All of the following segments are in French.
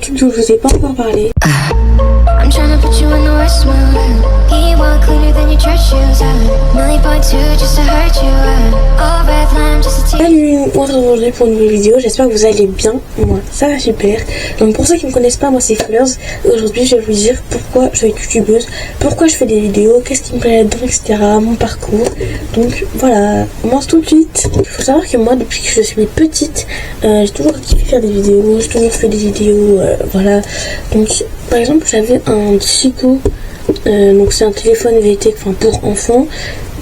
truc dont je vous ai pas encore parlé. I'm trying to put you in the worst mood. He walk cleaner than your church shoes. Millie point two just to hurt you. All red line just to tease. Salut, on se retrouve aujourd'hui pour une nouvelle vidéo. J'espère que vous allez bien. Moi, ça va super. Donc pour ceux qui ne me connaissent pas, moi c'est Fleurs. Aujourd'hui, je vais vous dire pourquoi je vais être youtubeuse, pourquoi je fais des vidéos, qu'est-ce qui me plaît là-dedans, etc. Mon parcours. Donc voilà, on commence tout de suite. Il faut savoir que moi, depuis que je suis petite, j'ai toujours kiffé faire des vidéos. J'ai toujours fait des vidéos, voilà. Donc par exemple, j'avais un Chico. Donc c'est un téléphone VT pour enfants.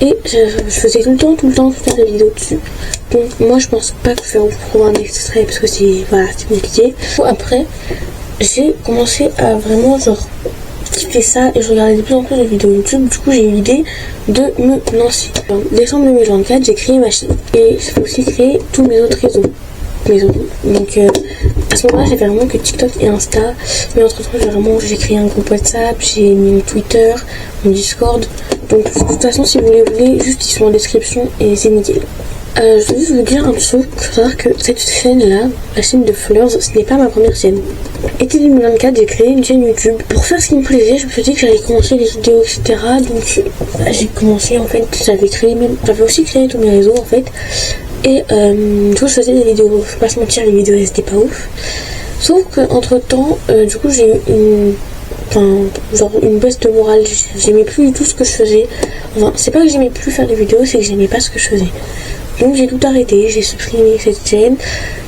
Et je faisais tout le temps des vidéos dessus. Donc moi je pense pas que je vais vous trouver un extrait parce que c'est compliqué. Après j'ai commencé à vraiment kiffer ça et je regardais de plus en plus de vidéos YouTube. Du coup j'ai eu l'idée de me lancer. En décembre 2024 j'ai créé ma chaîne et j'ai aussi créé tous mes autres réseaux. Donc à ce moment-là j'avais vraiment que TikTok et Insta, mais entre temps j'ai créé un groupe WhatsApp, j'ai mis mon Twitter, mon Discord. Donc de toute façon si vous les voulez, juste ils sont en description et c'est nickel. Je veux juste vous dire un truc, il faut savoir que cette chaîne là, la chaîne de Fleurs, ce n'est pas ma première chaîne. Été 2024 j'ai créé une chaîne YouTube. Pour faire ce qui me plaisait, je me suis dit que j'allais commencer les vidéos etc. Donc j'ai commencé en fait, j'avais aussi créé tous mes réseaux en fait. Et du coup je faisais des vidéos, faut pas se mentir, les vidéos elles étaient pas ouf. Sauf que entre temps, du coup j'ai eu une baisse de morale, j'aimais plus du tout ce que je faisais. Enfin c'est pas que j'aimais plus faire des vidéos, c'est que j'aimais pas ce que je faisais. Donc j'ai tout arrêté, j'ai supprimé cette chaîne,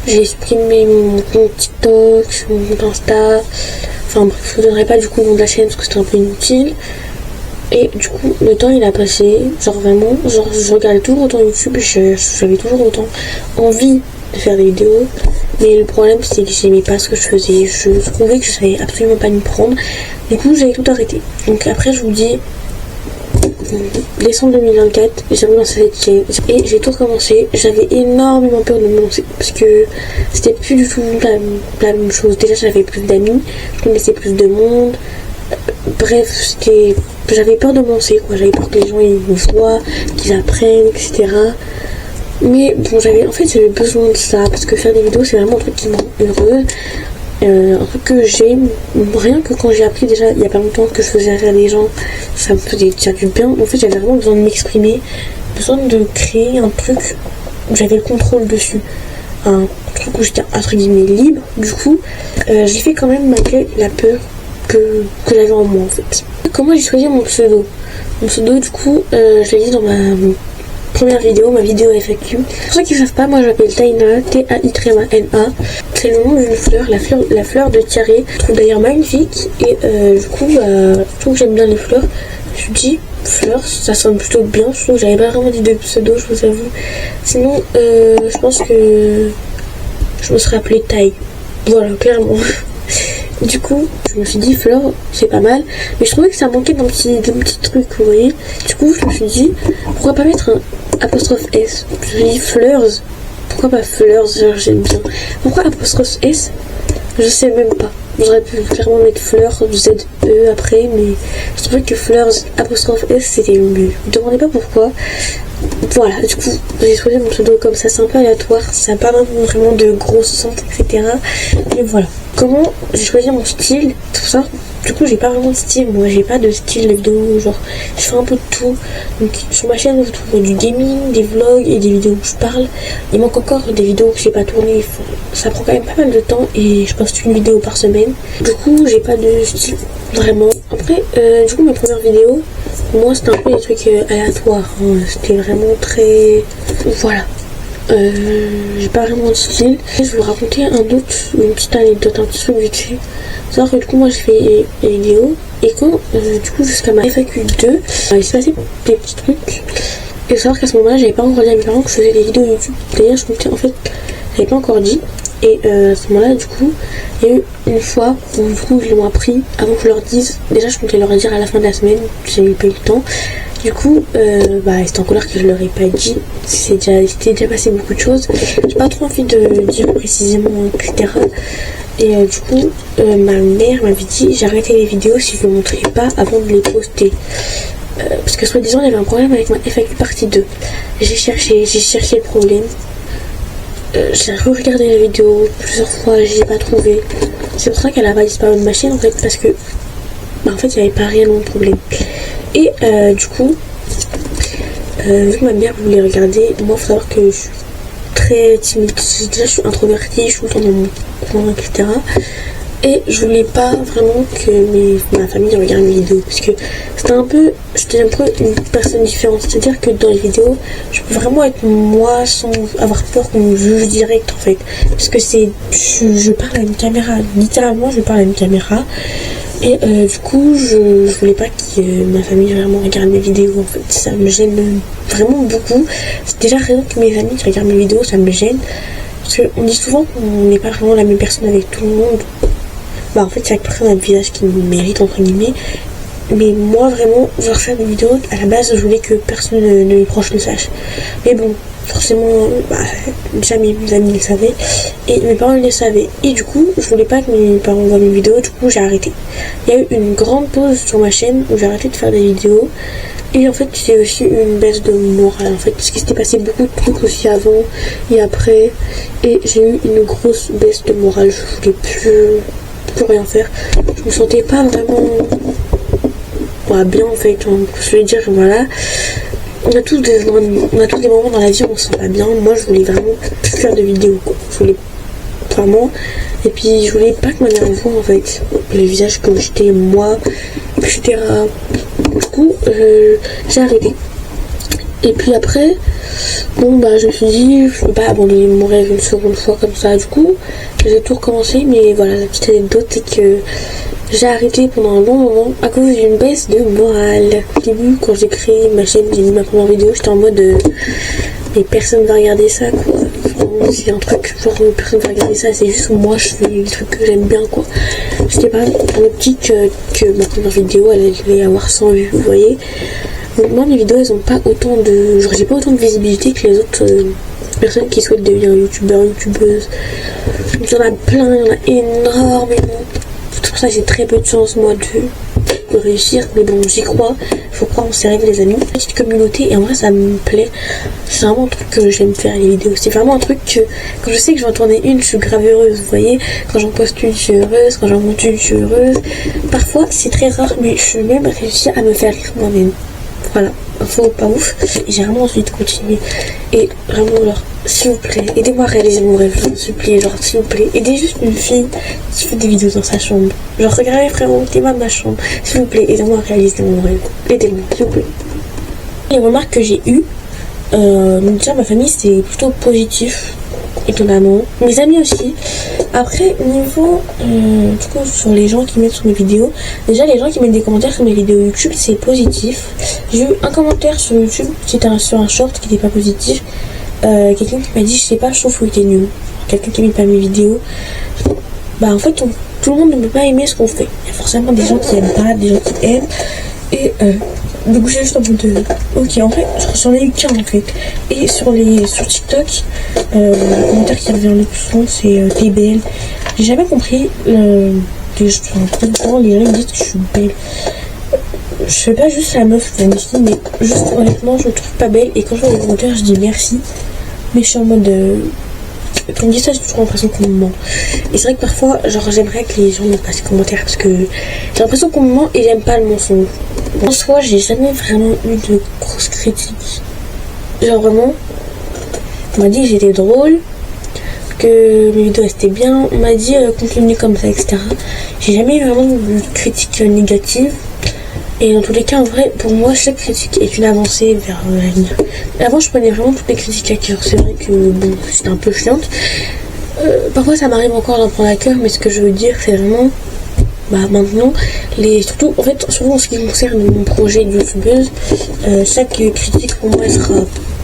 j'ai supprimé mon compte TikTok, mon compte Insta. Enfin bref, je ne donnerai pas du coup le nom de la chaîne parce que c'était un peu inutile. Et du coup le temps il a passé, je regardais toujours autant YouTube, j'avais toujours autant envie de faire des vidéos, mais le problème c'est que j'aimais pas ce que je faisais, je trouvais que je savais absolument pas m'y prendre, du coup j'avais tout arrêté. Donc après je vous dis, décembre 2024 j'ai relancé cette chaîne et j'ai tout recommencé. J'avais énormément peur de me lancer parce que c'était plus du tout la même chose. Déjà j'avais plus d'amis, je connaissais plus de monde. Bref, j'avais peur de me lancer, quoi. J'avais peur que les gens ils me voient, qu'ils apprennent, etc. Mais bon, j'avais besoin de ça parce que faire des vidéos c'est vraiment un truc qui me rend heureuse, un truc que j'aime. Rien que quand j'ai appris déjà il y a pas longtemps que je faisais rire les gens, ça me faisait déjà du bien. En fait, j'avais vraiment besoin de m'exprimer, besoin de créer un truc où j'avais le contrôle dessus, un truc où j'étais entre guillemets libre. Du coup, j'ai fait quand même malgré la peur que j'avais en moi en fait. Comment j'ai choisi mon pseudo? Mon pseudo du coup, je l'ai dit dans ma première vidéo, ma vidéo FAQ. Pour ceux qui ne savent pas, moi je m'appelle Taina, T-A-I-N-A. C'est le nom d'une fleur, la fleur de Tiaré. Je trouve d'ailleurs magnifique et du coup, je trouve que j'aime bien les fleurs. Je me suis dit, fleurs, ça sonne plutôt bien. Je trouve que j'avais pas vraiment dit de pseudo, je vous avoue. Sinon, je pense que je me serais appelée Taille. Voilà, clairement. Du coup, je me suis dit Fleur, c'est pas mal, mais je trouvais que ça manquait d'un petit truc, vous voyez. Du coup, je me suis dit, pourquoi pas mettre un apostrophe S? Je me suis dit Fleurs, pourquoi pas Fleurs, j'aime bien. Pourquoi apostrophe S? Je sais même pas. J'aurais pu clairement mettre Fleurs, Z-E après, mais je trouvais que Fleurs, apostrophe S, c'était mieux. Ne me demandez pas pourquoi. Voilà, du coup, j'ai choisi mon pseudo comme ça, c'est un peu aléatoire, ça n'a pas vraiment de gros sens, etc. Et voilà. Comment j'ai choisi mon style, tout ça. Du coup, j'ai pas vraiment de style, moi j'ai pas de style de vidéo, genre je fais un peu de tout. Donc sur ma chaîne, vous trouverez du gaming, des vlogs et des vidéos où je parle. Il manque encore des vidéos que j'ai pas tournées, ça prend quand même pas mal de temps et je poste une vidéo par semaine. Du coup, j'ai pas de style vraiment. Après, du coup, mes premières vidéos, moi c'était un peu des trucs aléatoires, hein. C'était vraiment très... Voilà. J'ai pas vraiment de style. Je vais vous raconter une petite anecdote, un petit truc vite fait. C'est-à-dire que du coup moi j'ai fait des vidéos et quand du coup jusqu'à ma FAQ 2 il s'est passé des petits trucs. Et savoir qu'à ce moment-là j'avais pas encore dit à mes parents que je faisais des vidéos YouTube. D'ailleurs je comptais en fait, j'avais pas encore dit. Et à ce moment-là du coup il y a eu une fois où du coup ils l'ont appris avant que je leur dise. Déjà je comptais leur dire à la fin de la semaine, j'ai pas eu le temps. Du coup, c'était en colère que je leur ai pas dit. C'était déjà passé beaucoup de choses. J'ai pas trop envie de dire précisément, etc. Et du coup, ma mère m'avait dit j'arrêtais les vidéos si je ne montrais pas avant de les poster. Parce que soi-disant, il y avait un problème avec ma FAQ partie 2. J'ai cherché le problème. J'ai regardé la vidéo plusieurs fois, je l'ai pas trouvé. C'est pour ça qu'elle a pas disparu de ma chaîne en fait, parce que bah, en fait il n'y avait pas réellement de problème. Et du coup, vu que ma mère voulait regarder, moi il faut savoir que je suis très timide, déjà je suis introvertie, je suis tout le temps dans mon coin, etc. Et je voulais pas vraiment que ma famille regarde mes vidéos, parce que j'étais un peu une personne différente. C'est-à-dire que dans les vidéos, je peux vraiment être moi sans avoir peur qu'on me juge direct en fait. Parce que je parle à une caméra, littéralement je parle à une caméra. Et du coup, je voulais pas que ma famille vraiment regarde mes vidéos en fait. Ça me gêne vraiment beaucoup. C'est déjà rien que mes amis qui regardent mes vidéos, ça me gêne. Parce qu'on dit souvent qu'on n'est pas vraiment la même personne avec tout le monde. Bah en fait chaque personne a un visage qui me mérite entre guillemets, mais moi vraiment genre faire des vidéos à la base je voulais que personne de mes proches le sache, mais bon forcément bah, déjà mes amis le savaient et mes parents le savaient, et du coup je voulais pas que mes parents voient mes vidéos, du coup j'ai arrêté. Il y a eu une grande pause sur ma chaîne où j'ai arrêté de faire des vidéos, et en fait c'est aussi une baisse de morale en fait, parce qu'il s'était passé beaucoup de trucs aussi avant et après, et j'ai eu une grosse baisse de morale, je voulais plus rien faire, je me sentais pas vraiment bien en fait. Je vais dire voilà, on a tous des moments dans la vie où on se sent pas bien. Moi je voulais vraiment plus faire de vidéos quoi. Je voulais vraiment, et puis je voulais pas que ma mère voie en fait le visage comme j'étais moi, etc. Du coup j'ai arrêté. Et puis après, bon bah je me suis dit, je peux pas abandonner mon rêve une seconde fois comme ça. Du coup, j'ai tout recommencé, mais voilà, la petite anecdote c'est que j'ai arrêté pendant un long moment à cause d'une baisse de morale. Au début, quand j'ai créé ma chaîne, j'ai mis ma première vidéo, j'étais en mode mais personne va regarder ça quoi. C'est un truc genre personne va regarder ça, c'est juste moi je fais des trucs que j'aime bien quoi. J'étais pas dans l'optique que ma première vidéo elle allait avoir 100 vues, vous voyez. Donc moi mes vidéos elles ont pas autant de, genre j'ai pas autant de visibilité que les autres personnes qui souhaitent devenir youtubeur, youtubeuse. Il y en a plein, il y en a énormément. C'est pour ça que j'ai très peu de chance moi de réussir, mais bon j'y crois, faut croire en ses rêves les amis. Petite communauté, et en vrai ça me plaît, c'est vraiment un truc que j'aime faire les vidéos, c'est vraiment un truc que quand je sais que je vais en tourner une je suis grave heureuse, vous voyez, quand j'en poste une je suis heureuse, quand j'en monte une je suis heureuse. Parfois c'est très rare mais je suis même réussi à me faire rire moi-même. Voilà, info pas ouf. J'ai vraiment envie de continuer. Et vraiment, genre, s'il vous plaît, aidez-moi à réaliser mon rêve, s'il vous plaît, genre, s'il vous plaît. Aidez juste une fille qui fait des vidéos dans sa chambre. Genre, regardez frérot, t'es pas ma chambre. S'il vous plaît, aidez-moi à réaliser mon rêve. Aidez-moi, s'il vous plaît. Les remarques que j'ai eues, donc déjà, ma famille, c'est plutôt positif. Étonnamment, mes amis aussi. Après niveau du coup sur les gens qui mettent sur mes vidéos, déjà les gens qui mettent des commentaires sur mes vidéos YouTube c'est positif. J'ai eu un commentaire sur YouTube, c'était sur un short qui n'était pas positif, quelqu'un qui m'a dit je sais pas, je trouve que t'es nul. Quelqu'un qui met pas mes vidéos, bah en fait tout le monde ne peut pas aimer ce qu'on fait, il y a forcément des gens qui aiment pas, des gens qui aiment, et donc j'ai juste en mode de ok, en fait j'en ai eu qu'un en fait. Et sur TikTok, le commentaire qui revient le plus souvent c'est t'es belle. J'ai jamais compris les gens me disent que je suis belle. Je fais pas juste la meuf magnifique, mais juste honnêtement je me trouve pas belle, et quand je vois les commentaires je dis merci, mais je suis en mode quand on me dit ça j'ai toujours l'impression qu'on me ment. Et c'est vrai que parfois genre j'aimerais que les gens mettent pas ces commentaires parce que j'ai l'impression qu'on me ment et j'aime pas le mensonge. En soi j'ai jamais vraiment eu de grosses critiques, genre vraiment on m'a dit que j'étais drôle, que mes vidéos étaient bien, on m'a dit continue comme ça, etc. J'ai jamais eu vraiment de critiques négatives. Et dans tous les cas, en vrai, pour moi, chaque critique est une avancée vers l'avenir. Avant, je prenais vraiment toutes les critiques à cœur. C'est vrai que, bon, c'était un peu chiante. Parfois, ça m'arrive encore d'en prendre à cœur, mais ce que je veux dire, c'est vraiment, bah, maintenant, surtout en ce qui concerne mon projet de youtubeuse, chaque critique, pour moi, elle sera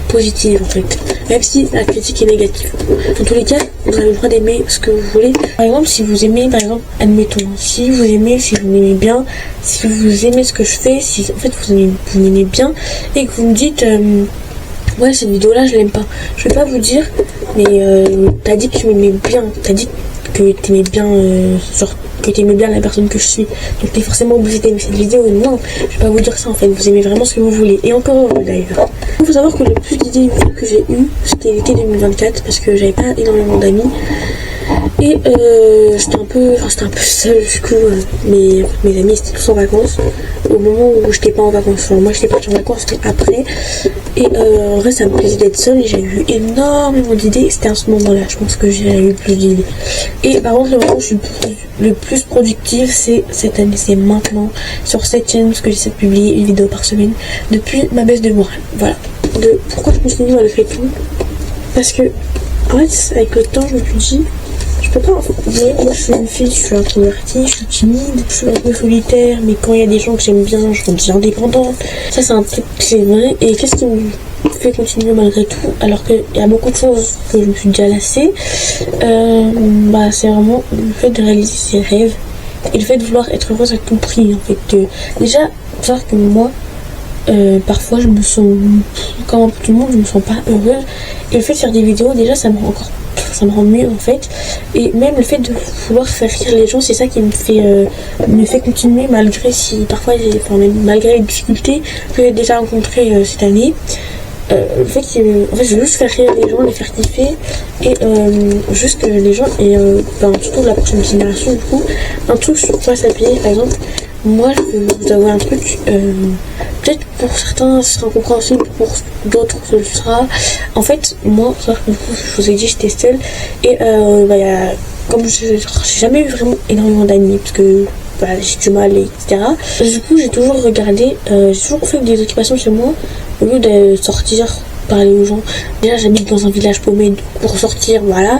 positive, en fait. Même si la critique est négative. Dans tous les cas, vous avez le droit d'aimer ce que vous voulez. Par exemple, si vous aimez, par exemple, admettons, si vous m'aimez bien, si vous aimez ce que je fais, si en fait vous m'aimez bien, et que vous me dites ouais cette vidéo là je l'aime pas, je vais pas vous dire mais t'as dit que tu m'aimais bien, t'as dit que t'aimais bien genre que t'aimais bien la personne que je suis, donc t'es forcément obligé d'aimer cette vidéo. Non, je vais pas vous dire ça en fait, vous aimez vraiment ce que vous voulez, et encore heureux d'ailleurs. Il faut savoir que le plus d'idées que j'ai eu c'était l'été 2024 parce que j'avais pas énormément d'amis. Et j'étais un peu seule du coup. Mes amis étaient tous en vacances au moment où j'étais pas en vacances. Enfin, moi j'étais partie en vacances mais après. Et en vrai ça me plaisait d'être seule et j'ai eu énormément d'idées. C'était à ce moment là je pense que j'ai eu le plus d'idées. Et par contre le moment où je suis le plus productive c'est cette année, c'est maintenant sur cette chaîne parce que j'essaie de publier une vidéo par semaine depuis ma baisse de morale. Voilà. Pourquoi je continue à le faire tout parce que en fait avec le temps je me suis dit je peux pas en fait. Moi je suis une fille, je suis introvertie, je suis timide, je suis un peu solitaire, mais quand il y a des gens que j'aime bien je suis indépendante. Ça c'est un truc, c'est vrai. Et qu'est-ce qui me fait continuer malgré tout alors qu'il y a beaucoup de choses que je me suis déjà lassée, c'est vraiment le fait de réaliser ses rêves et le fait de vouloir être heureuse à tout prix en fait. Déjà savoir que moi parfois je me sens comme tout le monde, je me sens pas heureuse et le fait de faire des vidéos déjà ça me rend mieux en fait. Et même le fait de vouloir faire rire les gens, c'est ça qui me fait continuer malgré malgré les difficultés que j'ai déjà rencontrées cette année. Le fait que je veux juste faire rire les gens, les faire kiffer et juste que les gens et surtout la prochaine génération du coup un truc sur quoi s'appuyer. Par exemple moi je vais vous avouer un truc, peut-être pour certains ce sera incompréhensible, pour d'autres ce le sera. En fait moi du coup je vous ai dit j'étais seule et comme j'ai jamais eu vraiment énormément d'amis parce que j'ai du mal etc. Du coup j'ai toujours regardé, j'ai toujours fait des occupations chez moi au lieu de sortir parler aux gens. Déjà j'habite dans un village paumé donc pour sortir voilà,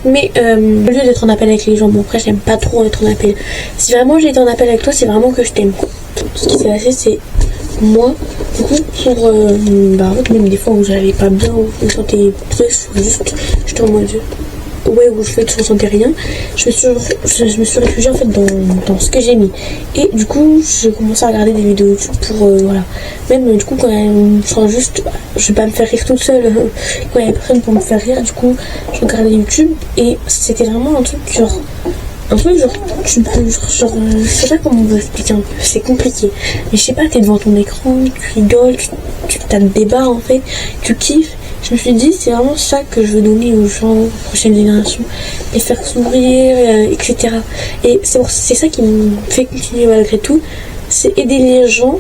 mais au lieu d'être en appel avec les gens, bon après j'aime pas trop être en appel. Si vraiment j'ai été en appel avec toi c'est vraiment que je t'aime quoi. Ce qui s'est passé c'est moi du coup pour même des fois où j'allais pas bien, où je me sentais triste, j'étais en mode où je ne sentais rien, je me suis réfugiée en fait dans ce que j'ai mis et du coup j'ai commencé à regarder des vidéos YouTube pour même du coup quand je vais pas me faire rire toute seule quand il y a personne pour me faire rire, du coup je regardais YouTube et c'était vraiment un truc genre tu peux je sais pas comment vous expliquer un peu, c'est compliqué mais je sais pas, t'es devant ton écran, tu rigoles, tu tapes des barres en fait, tu kiffes. Je me suis dit c'est vraiment ça que je veux donner aux gens, aux prochaines générations, les faire sourire, etc. Et c'est ça qui me fait continuer malgré tout, c'est aider les gens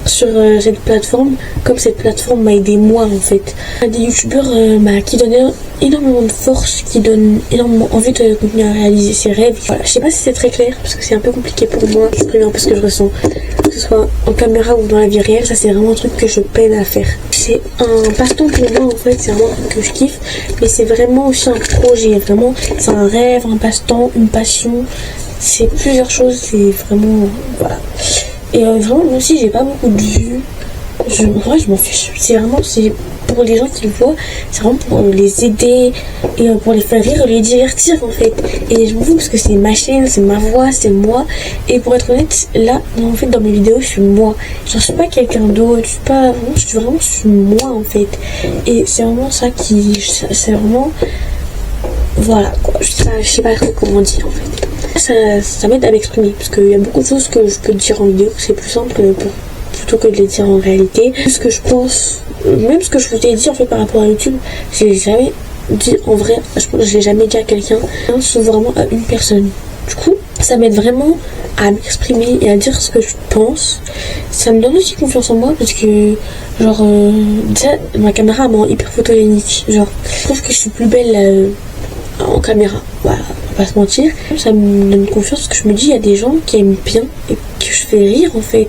sur cette plateforme, comme cette plateforme m'a aidé moi en fait. Des youtubeurs qui donnent énormément de force, qui donnent énormément envie de continuer à réaliser ses rêves. Voilà, je sais pas si c'est très clair parce que c'est un peu compliqué pour moi d'exprimer un peu ce que je ressens, que ce soit en caméra ou dans la vie réelle. Ça c'est vraiment un truc que je peine à faire. C'est un passe-temps pour moi en fait, c'est vraiment un truc que je kiffe, mais c'est vraiment aussi un projet, vraiment c'est un rêve, un passe-temps, une passion, c'est plusieurs choses, c'est vraiment voilà. Et vraiment moi aussi j'ai pas beaucoup de vues, je m'en fiche, c'est pour les gens qui le voient, c'est vraiment pour les aider et pour les faire rire, les divertir en fait. Et je m'en fous parce que c'est ma chaîne, c'est ma voix, c'est moi. Et pour être honnête, là en fait dans mes vidéos je suis moi, je suis pas quelqu'un d'autre, je suis moi en fait. Et c'est vraiment ça c'est vraiment voilà quoi, je sais pas trop comment dire en fait. Ça m'aide à m'exprimer parce qu'il y a beaucoup de choses que je peux dire en vidéo, c'est plus simple plutôt que de les dire en réalité. Ce que je pense, même ce que je vous ai dit en fait par rapport à YouTube, j'ai jamais dit en vrai, je pense que je l'ai jamais dit à quelqu'un, c'est vraiment à une personne. Du coup, ça m'aide vraiment à m'exprimer et à dire ce que je pense. Ça me donne aussi confiance en moi parce que déjà ma caméra me rend hyper photogénique. Je trouve que je suis plus belle en caméra, voilà, on va pas se mentir. Ça me donne confiance parce que je me dis il y a des gens qui aiment bien et que je fais rire en fait.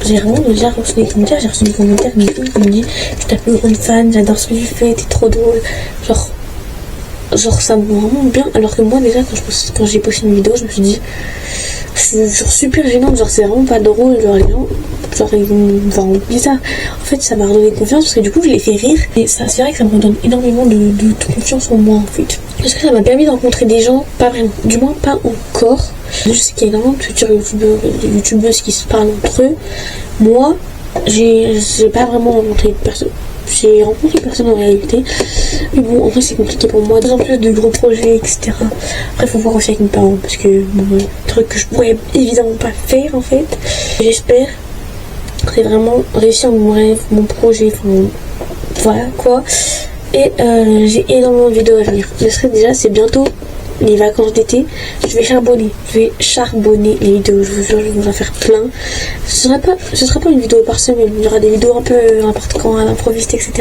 J'ai vraiment déjà reçu des commentaires, d'une fille qui me dit je suis ta plus grande fan, j'adore ce que tu fais, t'es trop drôle. Ça me rend vraiment bien, alors que moi déjà quand j'ai posté une vidéo je me suis dit je suis super gênante, c'est vraiment pas drôle, les gens ils vont me voir bizarre. En fait ça m'a redonné confiance parce que du coup je les fais rire et ça c'est vrai que ça me redonne énormément de confiance en moi en fait. Parce que ça m'a permis de rencontrer des gens, pas vraiment, du moins pas encore. Je sais qu'il y a énormément de futurs youtubeuses qui se parlent entre eux. Moi j'ai pas vraiment rencontré de personne. J'ai rencontré personne en réalité, mais bon en vrai c'est compliqué pour moi, en plus de gros projets etc. Après faut voir aussi avec mes parents parce que bon, truc que je pourrais évidemment pas faire en fait. J'espère j'ai vraiment réussir mon rêve, mon projet, enfin voilà quoi. Et j'ai énormément de vidéos à venir. Je serai déjà, c'est bientôt les vacances d'été, je vais charbonner les vidéos, je vous jure, je vais vous en faire plein. Ce sera pas une vidéo par semaine, il y aura des vidéos un peu n'importe quand, à l'improviste, etc.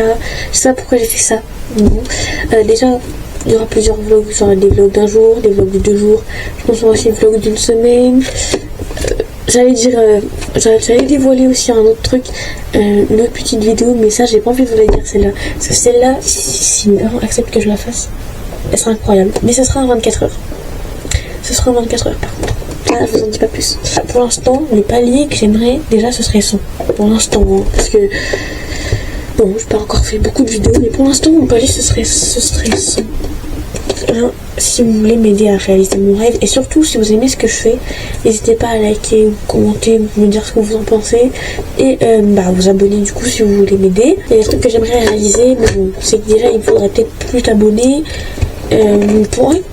Je sais pas pourquoi j'ai fait ça. Non. Déjà, il y aura plusieurs vlogs, genre des vlogs d'un jour, des vlogs de 2 jours, je pense aussi des vlogs d'une semaine. J'allais dévoiler aussi un autre truc, une autre petite vidéo, mais ça j'ai pas envie de vous la dire celle-là. Parce que celle-là, si mes parents acceptent que je la fasse, elle sera incroyable. Mais ce sera en 24 heures. Ce sera en 24 heures par contre. Là, je vous en dis pas plus. Pour l'instant, le palier que j'aimerais, déjà ce serait 100. Pour l'instant, hein, parce que bon, j'ai pas encore fait beaucoup de vidéos, mais pour l'instant, mon palier ce serait 100. Si vous voulez m'aider à réaliser mon rêve, et surtout si vous aimez ce que je fais, n'hésitez pas à liker ou commenter, me dire ce que vous en pensez, et vous abonner du coup si vous voulez m'aider. Il y a des trucs que j'aimerais réaliser, mais bon, c'est que déjà il faudrait peut-être plus d'abonnés.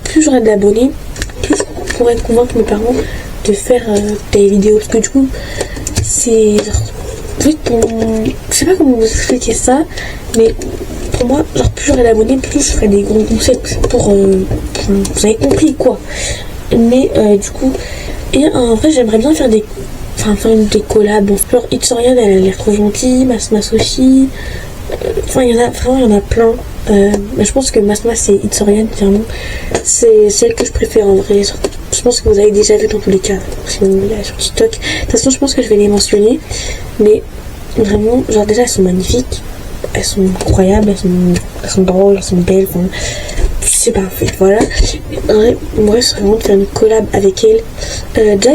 Plus j'aurai d'abonnés, plus je pourrais convaincre mes parents de faire des vidéos, parce que du coup c'est genre, en fait, je sais pas comment vous expliquer ça, mais pour moi, genre plus j'aurai d'abonnés, plus je ferai des gros concepts pour vous avez compris quoi. Mais du coup, et en vrai j'aimerais bien faire des collabs. Bon, genre Itsorian, elle a l'air trop gentille, Masmas aussi. Enfin il y en a plein. Mais je pense que Masmas et Itsorian, clairement, c'est celle que je préfère en vrai. Je pense que vous avez déjà vu dans tous les cas, si vous voulez, sur TikTok. De toute façon je pense que je vais les mentionner. Mais vraiment, genre déjà elles sont magnifiques. Elles sont incroyables, elles sont drôles, elles sont belles, enfin, je sais pas, en fait, voilà. Moi, ce serait vraiment de faire une collab avec elle. Déjà,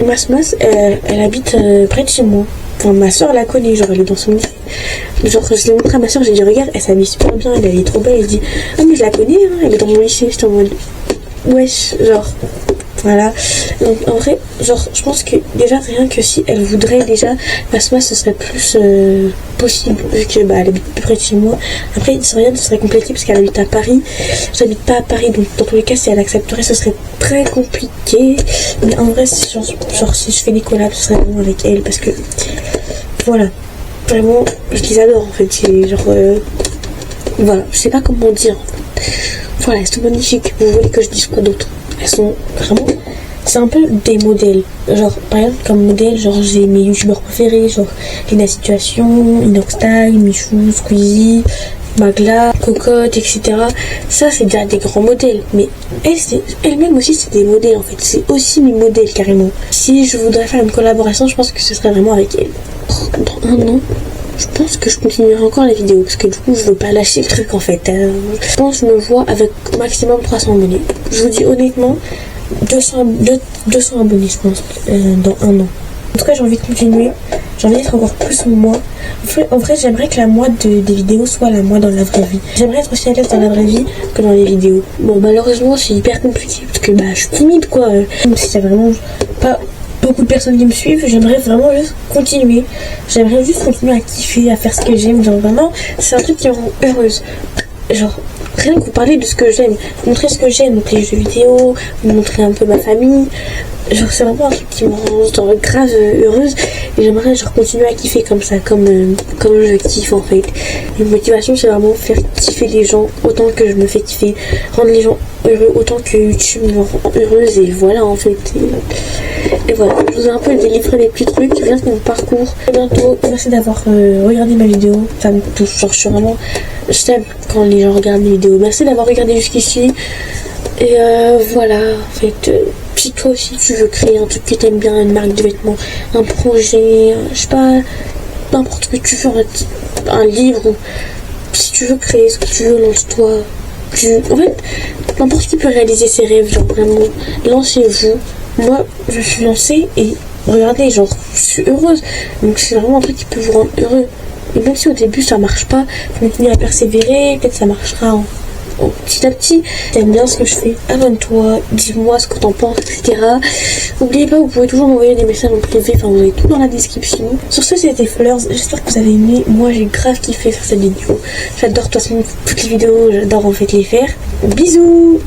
Masmas, elle habite près de chez moi. Enfin, ma soeur la connaît, genre, elle est dans son lycée. Genre, je l'ai montré à ma soeur, j'ai dit, regarde, elle s'habille super bien, elle est trop belle. Elle dit, ah, mais je la connais, hein, elle est dans mon lycée. J'étais en mode, wesh, genre. Voilà, donc en vrai, genre, je pense que déjà, rien que si elle voudrait, déjà, Masmas, ce serait plus possible, vu que elle habite plus près de chez moi. Après, Itsorian, ce serait compliqué parce qu'elle habite à Paris. J'habite pas à Paris, donc dans tous les cas, si elle accepterait, ce serait très compliqué. Mais en vrai, genre si je fais des collabs, ce serait vraiment avec elle, parce que, voilà, vraiment, je les adore en fait. C'est genre, voilà, je sais pas comment dire. Voilà, elles sont magnifiques. Vous voulez que je dise quoi d'autre? Elles sont vraiment, c'est un peu des modèles, genre par exemple comme modèle, genre j'ai mes youtubeurs préférés, genre Lina Situation, Inoxtyle, Michou, Squeezie, Magla, Cocotte, etc. Ça c'est déjà des grands modèles, mais elles-mêmes aussi c'est des modèles en fait, c'est aussi mes modèles carrément. Si je voudrais faire une collaboration, je pense que ce serait vraiment avec elles. Dans un an, je pense que je continuerai encore les vidéos parce que du coup je veux pas lâcher le truc en fait. Je pense que je me vois avec maximum 300 abonnés. Je vous dis honnêtement, 200 abonnés je pense dans un an. En tout cas j'ai envie de continuer, j'ai envie d'être encore plus moi. En vrai j'aimerais que la moi des vidéos soit la moi dans la vraie vie. J'aimerais être aussi à l'aise dans la vraie vie que dans les vidéos. Bon malheureusement c'est hyper compliqué parce que je suis timide quoi. Même si c'est vraiment pas beaucoup de personnes qui me suivent, j'aimerais vraiment juste continuer. J'aimerais juste continuer à kiffer, à faire ce que j'aime. Genre vraiment, c'est un truc qui me rend heureuse. Genre, rien que vous parler de ce que j'aime, montrer ce que j'aime, donc les jeux vidéo, montrer un peu ma famille. Genre, c'est vraiment un truc qui me rend genre, grave heureuse. Et j'aimerais genre continuer à kiffer comme ça, comme je kiffe en fait. Une motivation, c'est vraiment faire kiffer les gens autant que je me fais kiffer, rendre les gens heureux autant que YouTube me rend heureuse. Et voilà en fait. Et voilà, je vous ai un peu délivré des petits trucs, rien que mon parcours. À bientôt, merci d'avoir regardé ma vidéo, ça me touche, genre je t'aime quand les gens regardent mes vidéos. Merci d'avoir regardé jusqu'ici. Et voilà, en fait, si toi aussi tu veux créer un truc que t'aimes bien, une marque de vêtements, un projet, je sais pas, n'importe ce que tu veux, un livre, ou si tu veux créer ce que tu veux, lance-toi. En fait, n'importe qui peut réaliser ses rêves, genre vraiment, lancez-vous. Moi, je suis lancée et regardez, genre, je suis heureuse. Donc c'est vraiment un truc qui peut vous rendre heureux. Et même si au début ça marche pas, faut continuer à persévérer, peut-être ça marchera petit à petit. T'aimes bien ce que je fais, abonne-toi, dis-moi ce que t'en penses, etc. N'oubliez pas, vous pouvez toujours m'envoyer des messages en privé, enfin vous avez tout dans la description. Sur ce, c'était Fleurs, j'espère que vous avez aimé. Moi j'ai grave kiffé faire cette vidéo. J'adore de toute façon toutes les vidéos, j'adore en fait les faire. Bisous.